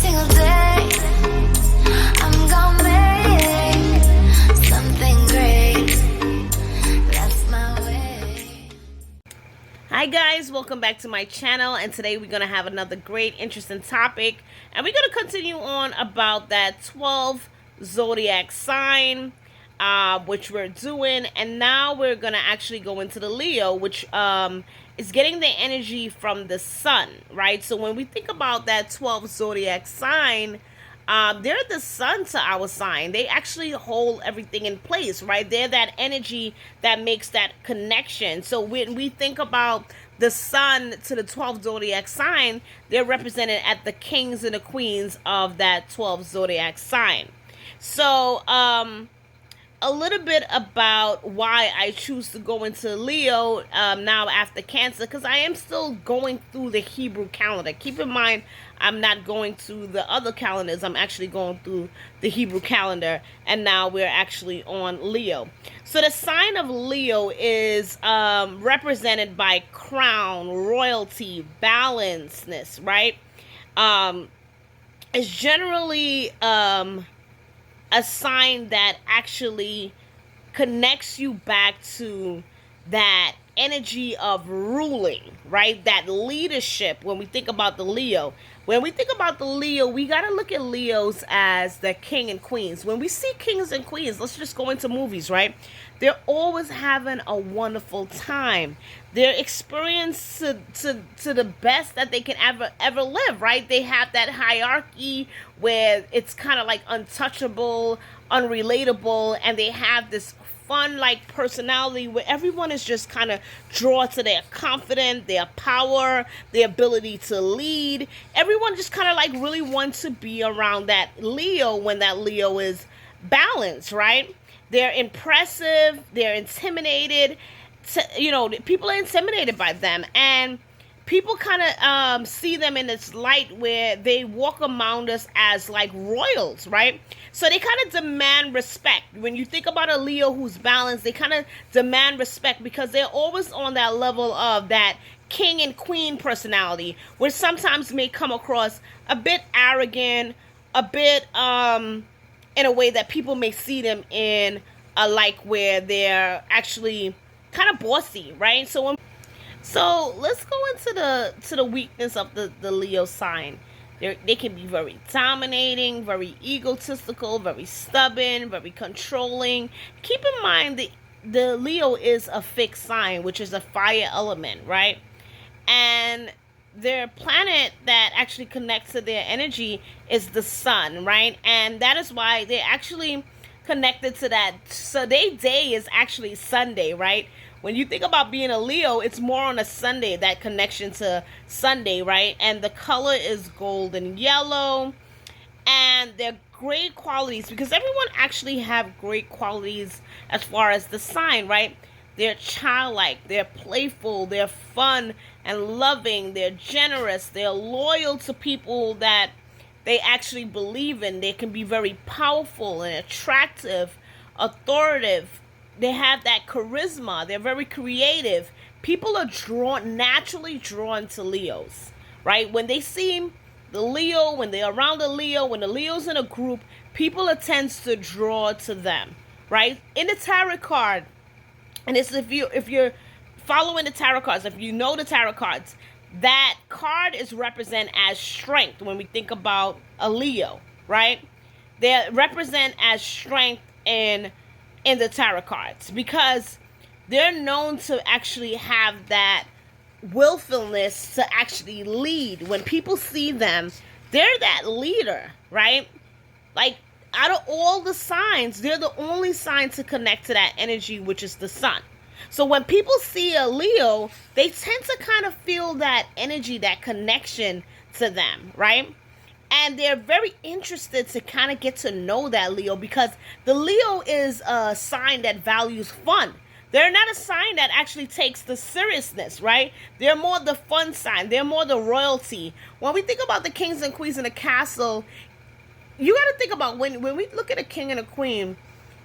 single day, I'm gonna make something great. That's my way. Hi guys, welcome back to my channel, and today we're going to have another great interesting topic, and we're going to continue on about that 12 zodiac sign, which we're doing, and now we're going to actually go into the Leo, which is getting the energy from the sun, right? So when we think about that 12 zodiac sign, they're the sun to our sign. They actually hold everything in place, right? They're that energy that makes that connection. So when we think about the sun to the 12 zodiac sign, they're represented at the kings and the queens of that 12 zodiac sign. So, a little bit about why I choose to go into Leo now after Cancer, because I am still going through the Hebrew calendar. Keep in mind, I'm not going to the other calendars. I'm actually going through the Hebrew calendar, and now we're actually on Leo. So the sign of Leo is represented by crown, royalty, balancedness, right? It's generally a sign that actually connects you back to that energy of ruling, right? That leadership. When we think about the Leo, we got to look at Leos as the king and queens. When we see kings and queens, let's just go into movies, right? They're always having a wonderful time. They're experienced to the best that they can ever live, right? They have that hierarchy where it's kind of like untouchable, unrelatable, and they have this fun like personality where everyone is just kind of drawn to their confidence, their power, their ability to lead. Everyone just kind of like really wants to be around that Leo when that Leo is balanced, right? They're impressive, they're intimidated. People are intimidated by them, and people kind of see them in this light where they walk among us as like royals, right? So they kind of demand respect. When you think about a Leo who's balanced, they kind of demand respect because they're always on that level of that king and queen personality, which sometimes may come across a bit arrogant, a bit in a way that people may see them in a like where they're actually kind of bossy, right? So let's go into the weakness of the Leo sign. They can be very dominating, very egotistical, very stubborn, very controlling. Keep in mind the Leo is a fixed sign, which is a fire element, right? And their planet that actually connects to their energy is the sun, right? And that is why they're actually connected to that. So their day is actually Sunday, right? When you think about being a Leo, it's more on a Sunday, that connection to Sunday, right? And the color is gold and yellow. And they're great qualities because everyone actually have great qualities as far as the sign, right? They're childlike, they're playful, they're fun and loving, they're generous, they're loyal to people that they actually believe in. They can be very powerful and attractive, authoritative. They have that charisma. They're very creative. People are naturally drawn to Leos, right? When they see the Leo, when they're around the Leo, when the Leo's in a group, people tends to draw to them, right? In the tarot card, and it's if you're following the tarot cards, if you know the tarot cards, that card is represent as strength. When we think about a Leo, right? They represent as strength in the tarot cards because they're known to actually have that willfulness to actually lead. When people see them, they're that leader, right? Like out of all the signs, they're the only sign to connect to that energy, which is the sun. So when people see a Leo, they tend to kind of feel that energy, that connection to them, right? And they're very interested to kind of get to know that Leo because the Leo is a sign that values fun. They're not a sign that actually takes the seriousness, right? They're more the fun sign. They're more the royalty. When we think about the kings and queens in the castle, you got to think about when we look at a king and a queen,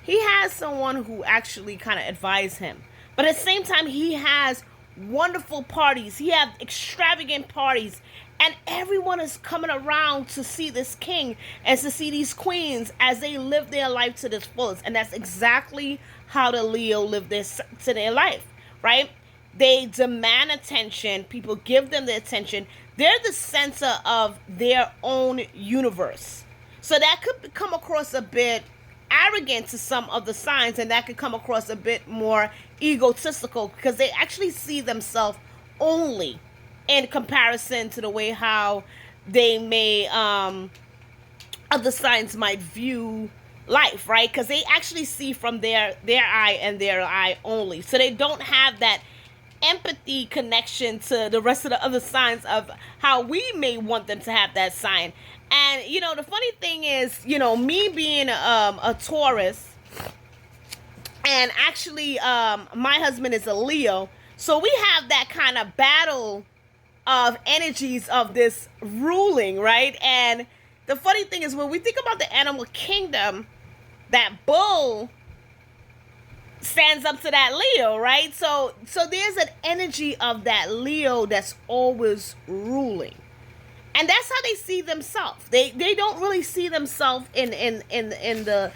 he has someone who actually kind of advise him. But at the same time, he has wonderful parties. He have extravagant parties. And everyone is coming around to see this king and to see these queens as they live their life to the fullest. And that's exactly how the Leo live to their life, right? They demand attention. People give them the attention. They're the center of their own universe. So that could come across a bit arrogant to some of the signs, and that could come across a bit more egotistical because they actually see themselves only in comparison to the way how they may other signs might view life, right? Because they actually see from their eye and their eye only. So they don't have that empathy connection to the rest of the other signs of how we may want them to have that sign. And, you know, the funny thing is, you know, me being a Taurus, and actually my husband is a Leo, so we have that kind of battle of energies of this ruling, right? And the funny thing is, when we think about the animal kingdom, that bull stands up to that Leo, right? So there's an energy of that Leo that's always ruling. And that's how they see themselves. They don't really see themselves in the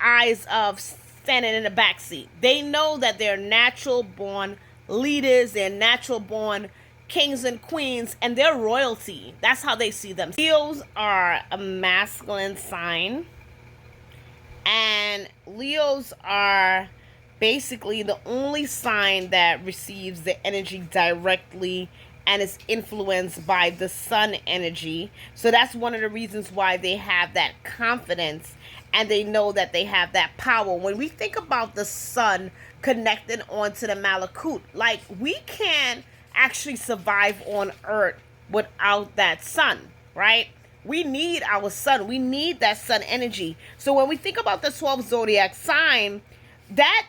eyes of standing in the back seat. They know that they're natural born leaders, they're natural born kings and queens, and they're royalty. That's how they see them. Leos are a masculine sign, and Leos are basically the only sign that receives the energy directly and is influenced by the sun energy. So that's one of the reasons why they have that confidence and they know that they have that power. When we think about the sun connected onto the Malakut, like, we can't actually survive on Earth without that sun, right? We need our sun. We need that sun energy. So when we think about the 12th zodiac sign, that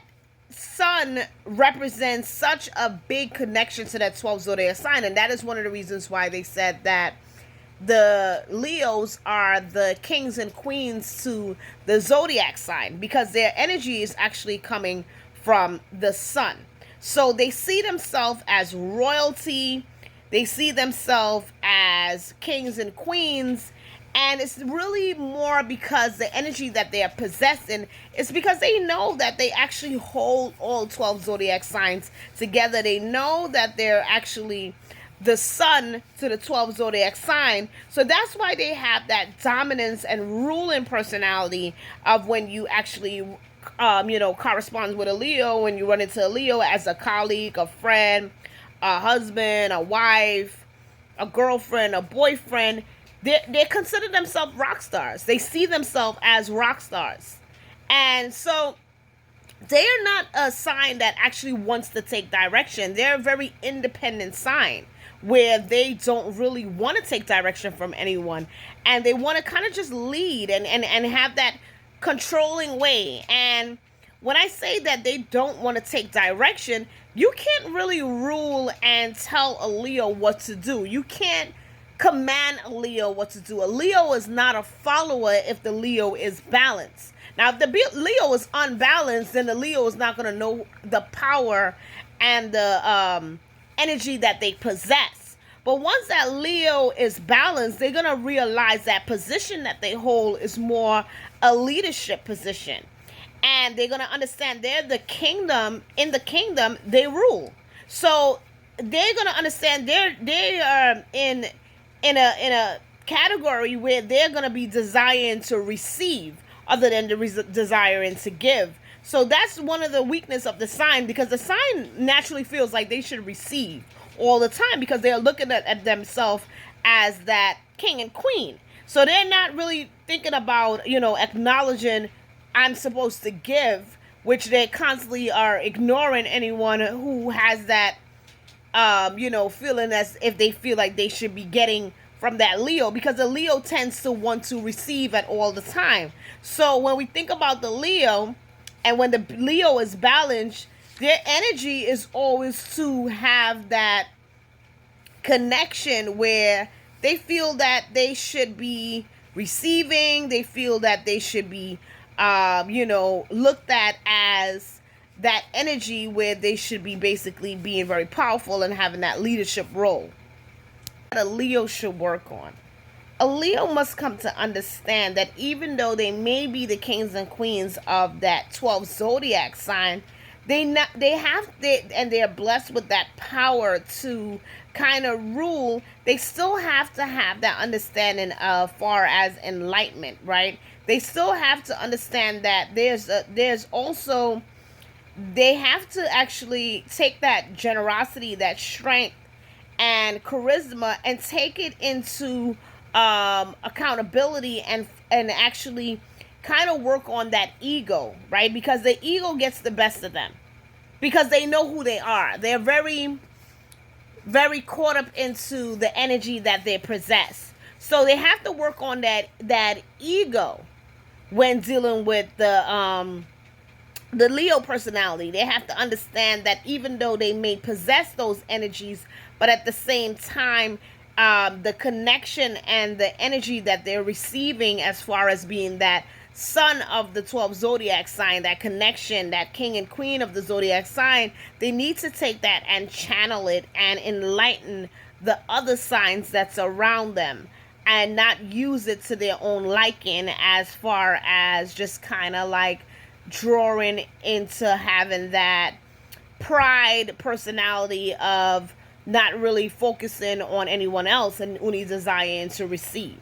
sun represents such a big connection to that 12th zodiac sign. And that is one of the reasons why they said that the Leos are the kings and queens to the zodiac sign, because their energy is actually coming from the sun. So they see themselves as royalty. They see themselves as kings and queens. And it's really more because the energy that they are possessing is because they know that they actually hold all 12 zodiac signs together. They know that they're actually the sun to the 12 zodiac sign. So that's why they have that dominance and ruling personality of when you actually correspond with a Leo, when you run into a Leo as a colleague, a friend, a husband, a wife, a girlfriend, a boyfriend. They consider themselves rock stars. They see themselves as rock stars. And so they are not a sign that actually wants to take direction. They're a very independent sign where they don't really want to take direction from anyone. And they want to kind of just lead and have that controlling way. And when I say that they don't want to take direction, you can't really rule and tell a Leo what to do. You can't command a Leo what to do. A Leo is not a follower if the Leo is balanced. Now, if the Leo is unbalanced, then the Leo is not going to know the power and the energy that they possess. But once that Leo is balanced, they're going to realize that position that they hold is more a leadership position. And they're going to understand they're the kingdom. In the kingdom, they rule. So they're going to understand they are in a category where they're going to be desiring to receive other than desiring to give. So that's one of the weakness of the sign, because the sign naturally feels like they should receive all the time because they're looking at themselves as that king and queen. So they're not really thinking about, acknowledging I'm supposed to give, which they constantly are ignoring anyone who has that feeling as if they feel like they should be getting from that Leo, because the Leo tends to want to receive at all the time. So when we think about the Leo, and when the Leo is balanced, their energy is always to have that connection where they feel that they should be receiving, they feel that they should be, looked at as that energy where they should be basically being very powerful and having that leadership role. That a Leo should work on. A Leo must come to understand that even though they may be the kings and queens of that 12th zodiac sign, and they're blessed with that power to kind of rule. They still have to have that understanding of far as enlightenment, right? They still have to understand that there's also, they have to actually take that generosity, that strength and charisma, and take it into accountability, and actually kind of work on that ego, right? Because the ego gets the best of them because they know who they are. They're very, very caught up into the energy that they possess. So they have to work on that ego when dealing with the Leo personality. They have to understand that even though they may possess those energies, but at the same time, the connection and the energy that they're receiving as far as being that son of the 12th zodiac sign, that connection, that king and queen of the zodiac sign, they need to take that and channel it and enlighten the other signs that's around them, and not use it to their own liking, as far as just kind of like drawing into having that pride personality of not really focusing on anyone else and only desiring to receive.